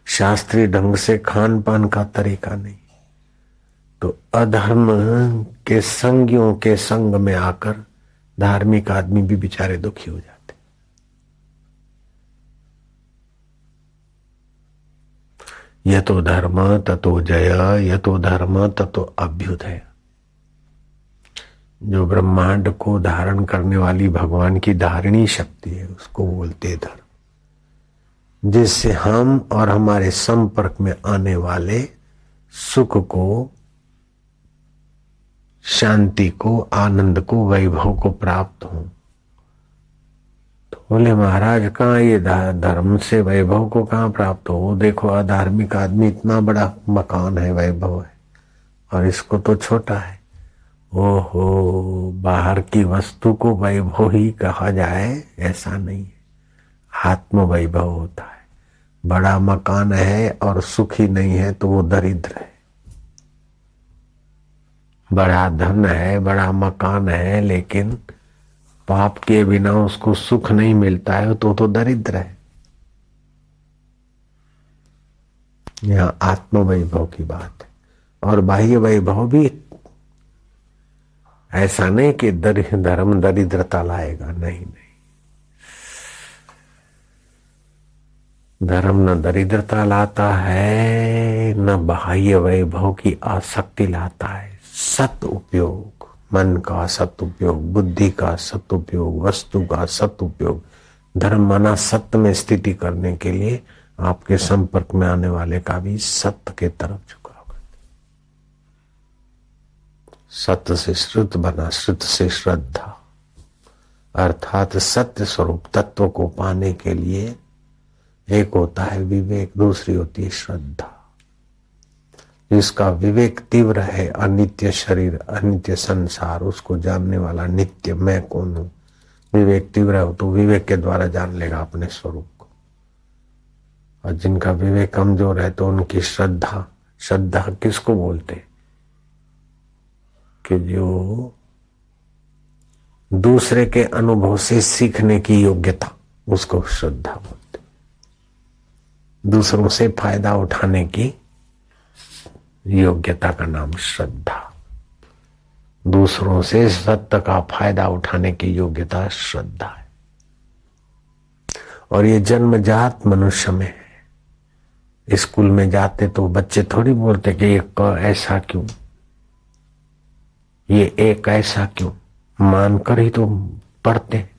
शास्त्रीय ढंग से खान पान का तरीका नहीं, तो अधर्म के संगियों के संग में आकर धार्मिक आदमी भी बेचारे दुखी हो जाते। यतो धर्म ततो जय, यतो धर्म ततो अभ्युदय। जो ब्रह्मांड को धारण करने वाली भगवान की धारणी शक्ति है, उसको बोलते धर्म। जिससे हम और हमारे संपर्क में आने वाले सुख को, शांति को, आनंद को, वैभव को प्राप्त हो। तो बोले महाराज कहाँ ये धर्म से वैभव को कहाँ प्राप्त हो? वो देखो अधार्मिक आदमी, इतना बड़ा मकान है, वैभव है, और इसको तो छोटा है। ओहो, बाहर की वस्तु को वैभव ही कहा जाए ऐसा नहीं है, आत्म वैभव होता है। बड़ा मकान है और सुखी नहीं है तो वो दरिद्र है। बड़ा धन है, बड़ा मकान है, लेकिन पाप के बिना उसको सुख नहीं मिलता है तो दरिद्र है। यहाँ आत्म वैभव की बात है। और बाह्य वैभव भी ऐसा नहीं कि धर्म दरिद्रता लाएगा, नहीं नहीं। धर्म न दरिद्रता लाता है, न बाह्य वैभव की आसक्ति लाता है। सत उपयोग, मन का सदुपयोग, बुद्धि का सदुपयोग, वस्तु का सदुपयोग। धर्म माना सत्य में स्थिति करने के लिए आपके संपर्क में आने वाले का भी सत्य के तरफ झुकाव करते। सत्य से श्रुत बना, श्रुत से श्रद्धा, अर्थात सत्य स्वरूप तत्व को पाने के लिए एक होता है विवेक, दूसरी होती है श्रद्धा। जिसका विवेक तीव्र है, अनित्य शरीर, अनित्य संसार, उसको जानने वाला नित्य मैं कौन हूं, विवेक तीव्र हो तो विवेक के द्वारा जान लेगा अपने स्वरूप को। और जिनका विवेक कमजोर है तो उनकी श्रद्धा, श्रद्धा किसको बोलते? कि जो दूसरे के अनुभव से सीखने की योग्यता, उसको श्रद्धा बोलते। दूसरों से फायदा उठाने की योग्यता का नाम श्रद्धा। दूसरों से सत्य का फायदा उठाने की योग्यता श्रद्धा है। और ये जन्मजात मनुष्य में है। स्कूल में जाते तो बच्चे थोड़ी बोलते कि ये ऐसा क्यों, ये एक ऐसा क्यों, मानकर ही तो पढ़ते।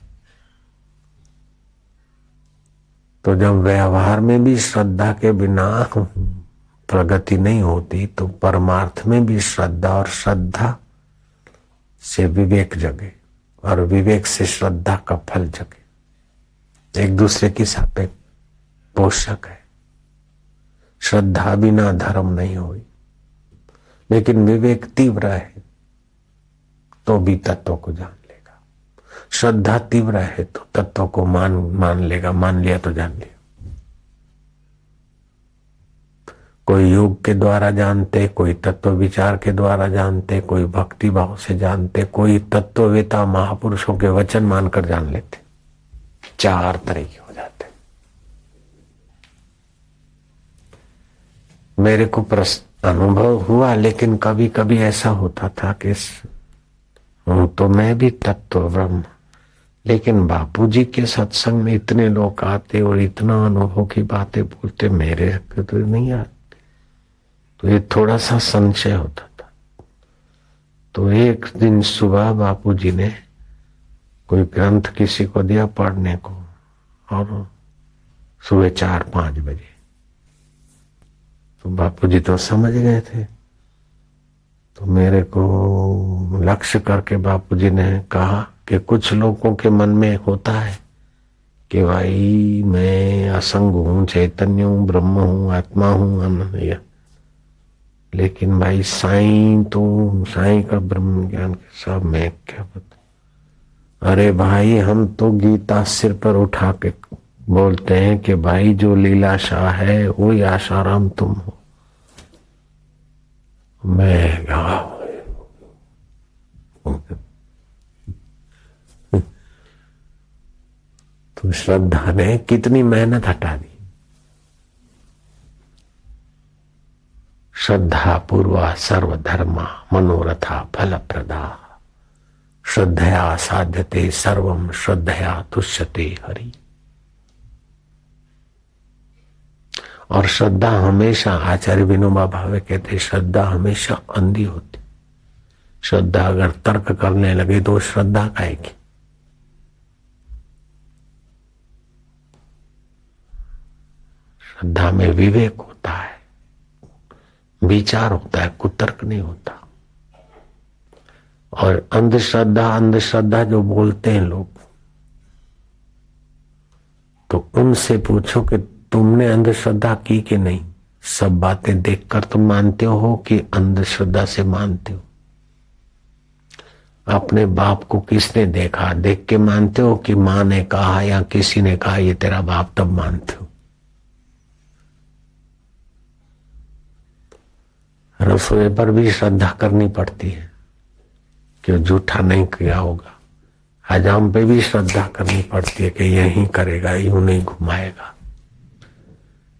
तो जब व्यवहार में भी श्रद्धा के बिना प्रगति नहीं होती तो परमार्थ में भी श्रद्धा, और श्रद्धा से विवेक जगे, और विवेक से श्रद्धा का फल जगे। एक दूसरे की सापेक्ष पोषक है। श्रद्धा बिना धर्म नहीं हुई, लेकिन विवेक तीव्र है तो भी तत्व को जान लेगा। श्रद्धा तीव्र है तो तत्व को मान लेगा, मान लिया तो जान लिया। कोई योग के द्वारा जानते, कोई तत्व विचार के द्वारा जानते, कोई भक्ति भाव से जानते, कोई तत्ववेता महापुरुषों के वचन मानकर जान लेते। चार तरह के हो जाते। मेरे को अनुभव हुआ, लेकिन कभी कभी ऐसा होता था कि तो मैं भी तत्व ब्रह्म, लेकिन बापूजी के सत्संग में इतने लोग आते और इतना अनुभव की बातें बोलते, मेरे तो नहीं आते। तो ये थोड़ा सा संशय होता था। तो एक दिन सुबह बापूजी ने कोई ग्रंथ किसी को दिया पढ़ने को, और सुबह 4-5 बजे। तो बापूजी तो समझ गए थे। तो मेरे को लक्ष्य करके बापूजी ने कहा कि कुछ लोगों के मन में होता है कि भाई मैं असंग हूँ, चैतन्य हूँ, ब्रह्म हूँ, आत्मा हूँ, अनंत। लेकिन भाई साईं का ब्रह्म ज्ञान सब मैं क्या बता। अरे भाई हम तो गीता सिर पर उठा के बोलते हैं कि भाई जो लीला शाह है वही आशाराम तुम हो। मैं तो श्रद्धा ने कितनी मेहनत हटा दी। श्रद्धा पूर्वा सर्वधर्मा मनोरथा फलप्रदा, श्रद्धया साध्यते सर्वम श्रद्धया तुष्यते हरि। और श्रद्धा हमेशा, आचार्य विनोबा भावे कहते, श्रद्धा हमेशा अंधी होती। श्रद्धा अगर तर्क करने लगे तो श्रद्धा आएगी। श्रद्धा में विवेक होता है, विचार होता है, कुतर्क नहीं होता। और अंधश्रद्धा अंधश्रद्धा जो बोलते हैं लोग, तो उनसे पूछो कि तुमने अंधश्रद्धा की कि नहीं। सब बातें देखकर तुम मानते हो कि अंधश्रद्धा से मानते हो? अपने बाप को किसने देखा, देख के मानते हो कि माँ ने कहा या किसी ने कहा ये तेरा बाप, तब मानते हो? रसोई पर भी श्रद्धा करनी पड़ती है कि झूठा नहीं किया होगा। हजाम पे भी श्रद्धा करनी पड़ती है कि यही करेगा, यूं नहीं घुमाएगा।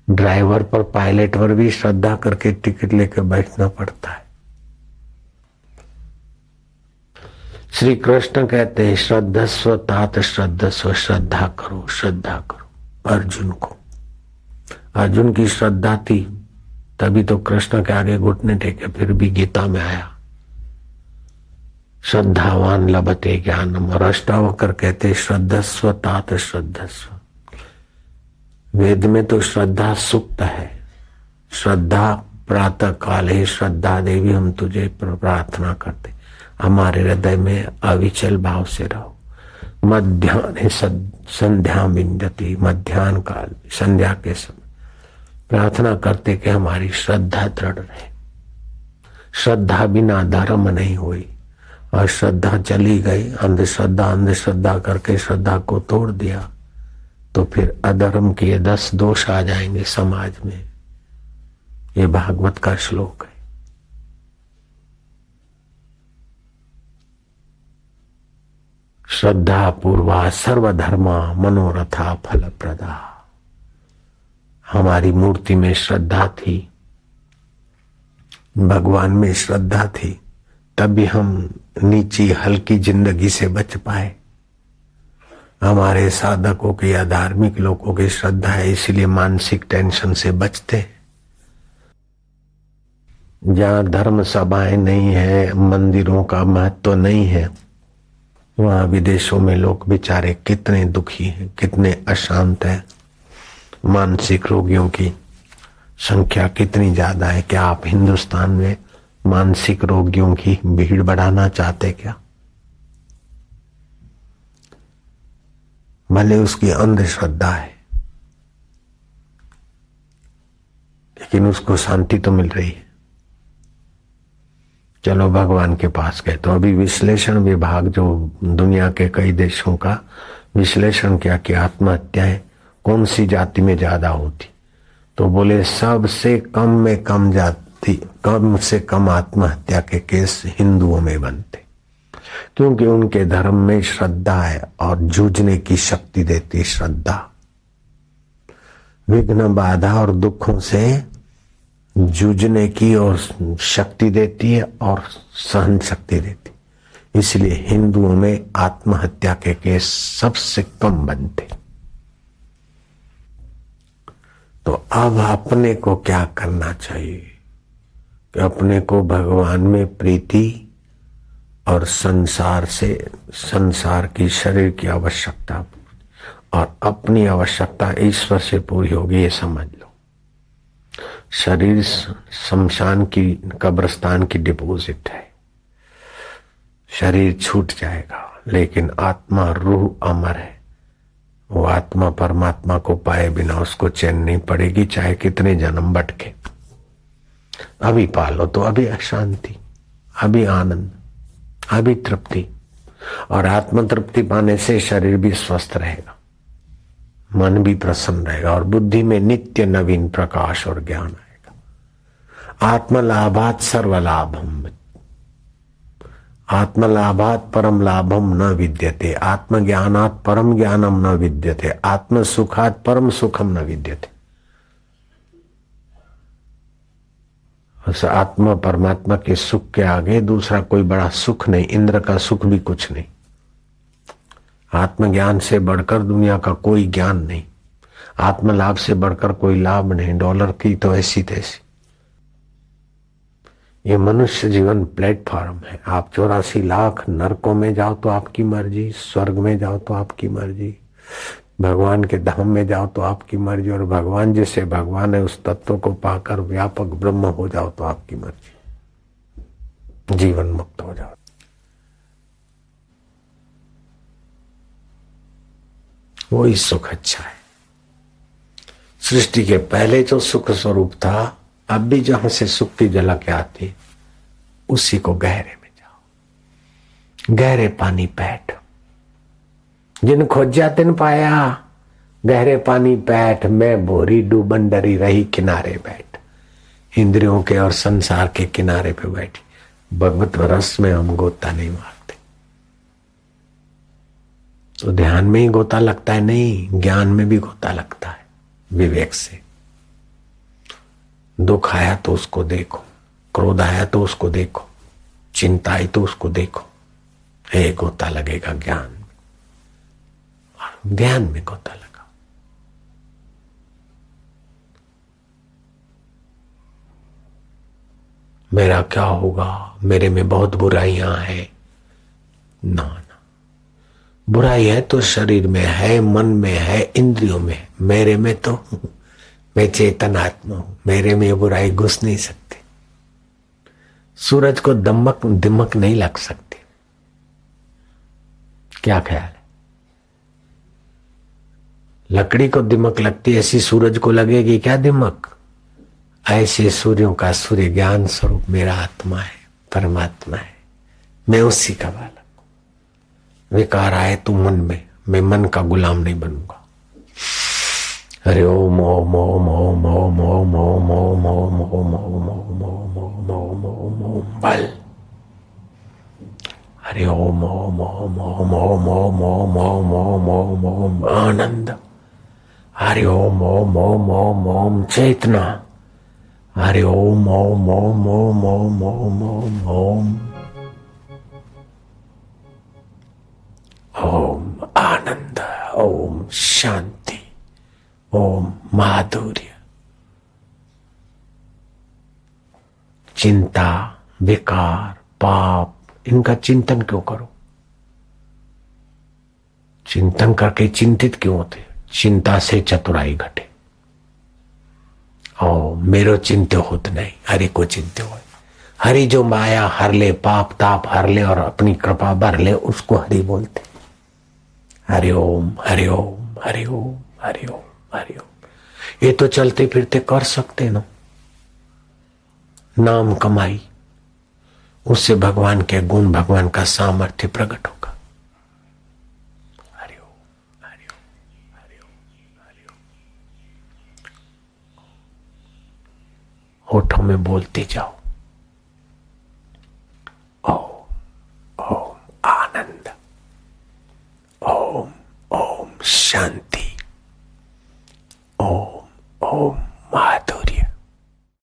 ड्राइवर पर, पायलट पर भी श्रद्धा करके टिकट लेकर बैठना पड़ता है। श्री कृष्ण कहते हैं श्रद्धस्व तात श्रद्धस्व, श्रद्धा करो श्रद्धा करो। अर्जुन को, अर्जुन की श्रद्धा थी तभी तो कृष्ण के आगे घुटने टेके, फिर भी गीता में आया श्रद्धावान लभते ज्ञानम। और अष्टावक्र कहते श्रद्धस्व तात श्रद्धस्व। वेद में तो श्रद्धा सुक्त है। श्रद्धा प्रातः काल है, श्रद्धा देवी हम तुझे प्रार्थना करते, हमारे हृदय में अविचल भाव से रहो। मध्याह्न संध्या विंदती, मध्याह्न काल संध्या के समय प्रार्थना करते कि हमारी श्रद्धा दृढ़ रहे। श्रद्धा बिना धर्म नहीं हुई, और श्रद्धा चली गई, अंधश्रद्धा अंधश्रद्धा करके श्रद्धा को तोड़ दिया तो फिर अधर्म के 10 दोष आ जाएंगे समाज में। ये भागवत का श्लोक है। श्रद्धा पूर्वा सर्वधर्मा मनोरथा फलप्रदा। हमारी मूर्ति में श्रद्धा थी, भगवान में श्रद्धा थी, तभी हम नीची हल्की जिंदगी से बच पाए। हमारे साधकों की या धार्मिक लोगों की श्रद्धा है, इसलिए मानसिक टेंशन से बचते। जहाँ धर्म सभाएं नहीं है, मंदिरों का महत्व नहीं है, वहां विदेशों में लोग बेचारे कितने दुखी हैं, कितने अशांत हैं। मानसिक रोगियों की संख्या कितनी ज्यादा है। क्या आप हिंदुस्तान में मानसिक रोगियों की भीड़ बढ़ाना चाहते क्या? भले उसकी अंधश्रद्धा है, लेकिन उसको शांति तो मिल रही है। चलो भगवान के पास गए तो अभी विश्लेषण विभाग जो दुनिया के कई देशों का विश्लेषण किया कि आत्महत्याएं कौन सी जाति में ज्यादा होती, तो बोले सबसे कम में कम जाति, कम से कम आत्महत्या के केस हिंदुओं में बनते, क्योंकि उनके धर्म में श्रद्धा है और जूझने की शक्ति देती श्रद्धा। विघ्न बाधा और दुखों से जूझने की और शक्ति देती है और सहन शक्ति देती। इसलिए हिंदुओं में आत्महत्या के केस सबसे कम बनते। तो अब अपने को क्या करना चाहिए कि अपने को भगवान में प्रीति और संसार से, संसार की शरीर की आवश्यकता और अपनी आवश्यकता ईश्वर से पूरी होगी, ये समझ लो। शरीर शमशान की, कब्रिस्तान की डिपॉजिट है। शरीर छूट जाएगा, लेकिन आत्मा, रूह अमर है। वो आत्मा परमात्मा को पाए बिना उसको चैन नहीं पड़ेगी, चाहे कितने जन्म भटके। अभी पालो तो अभी अशांति, अभी आनंद, अभी तृप्ति। और आत्म तृप्ति पाने से शरीर भी स्वस्थ रहेगा, मन भी प्रसन्न रहेगा, और बुद्धि में नित्य नवीन प्रकाश और ज्ञान आएगा। आत्मलाभात सर्वलाभम, आत्मलाभात परम लाभम न विद्यते, आत्मज्ञानात परम ज्ञानम न विद्यते, आत्मसुखात परम सुखम न विद्यते। आत्मा परमात्मा के सुख के आगे दूसरा कोई बड़ा सुख नहीं, इंद्र का सुख भी कुछ नहीं। आत्मज्ञान से बढ़कर दुनिया का कोई ज्ञान नहीं, आत्मलाभ से बढ़कर कोई लाभ नहीं। डॉलर की तो ऐसी तैसी। ये मनुष्य जीवन प्लेटफॉर्म है। आप 84 लाख नरकों में जाओ तो आपकी मर्जी, स्वर्ग में जाओ तो आपकी मर्जी, भगवान के धाम में जाओ तो आपकी मर्जी, और भगवान जिसे भगवान है उस तत्व को पाकर व्यापक ब्रह्म हो जाओ तो आपकी मर्जी, जीवन मुक्त हो जाओ। वही सुख अच्छा है। सृष्टि के पहले जो सुख स्वरूप था, अब भी जहां से सुख की झलक आती, उसी को गहरे में जाओ, गहरे पानी बैठ। जिन खोजा तिन पाया, गहरे पानी बैठ, मैं भोरी डूबन डरी रही किनारे बैठ। इंद्रियों के और संसार के किनारे पे बैठी। भगवत रस में हम गोता नहीं मारते। तो ध्यान में ही गोता लगता है नहीं, ज्ञान में भी गोता लगता है। विवेक से दुख आया तो उसको देखो, क्रोध आया तो उसको देखो, चिंता आई तो उसको देखो। एक गोता लगेगा ज्ञान में, और ध्यान में गोता लगा। मेरा क्या होगा, मेरे में बहुत बुराइयां हैं। ना ना, बुराई है तो शरीर में है, मन में है, इंद्रियों में है। मेरे में तो मैं चेतन आत्मा हूं, मेरे में बुराई घुस नहीं सकती। सूरज को दिमक नहीं लग सकती। क्या ख्याल है? लकड़ी को दिमक लगती, ऐसी सूरज को लगेगी क्या दिमक? ऐसे सूर्यों का सूर्य ज्ञान स्वरूप मेरा आत्मा है, परमात्मा है। मैं उसी का बालक हूं। विकार आए तो मन में, मैं मन का गुलाम नहीं बनूंगा। हरि ओम ओम ओम ओम ओम ओम ओम ओम ओम ओम ओम ओम ओम ओम ओम ओम बल। हरि ओम ओम ओम ओम ओम ओम ओम ओम ओम ओम ओम आनंद। हरि ओम ओम ओम ओम ओम चेतना। हरि ओम ओम ओम ओम ओम ओम ओम ओम ओम आनंद, ओम शांति, ओम माधुर्य। चिंता, विकार, पाप, इनका चिंतन क्यों करो? चिंतन करके चिंतित क्यों होते? चिंता से चतुराई घटे। ओ मेरो चिंत्य होत नहीं, हरि को चिंत्य हो। हरि जो माया हर ले, पाप ताप हर ले और अपनी कृपा भर ले, उसको हरि बोलते। हरि ओम हरि ओम हरि ओम हरि ओम हरि ओम। ये तो चलते फिरते कर सकते ना, नाम कमाई, उससे भगवान के गुण, भगवान का सामर्थ्य प्रकट होगा। हरि ओम हरि ओम हरि ओम हरि ओम। होठों में बोलते जाओ, ओम ओम आनंद, ओम ओम शांति, ओम ओम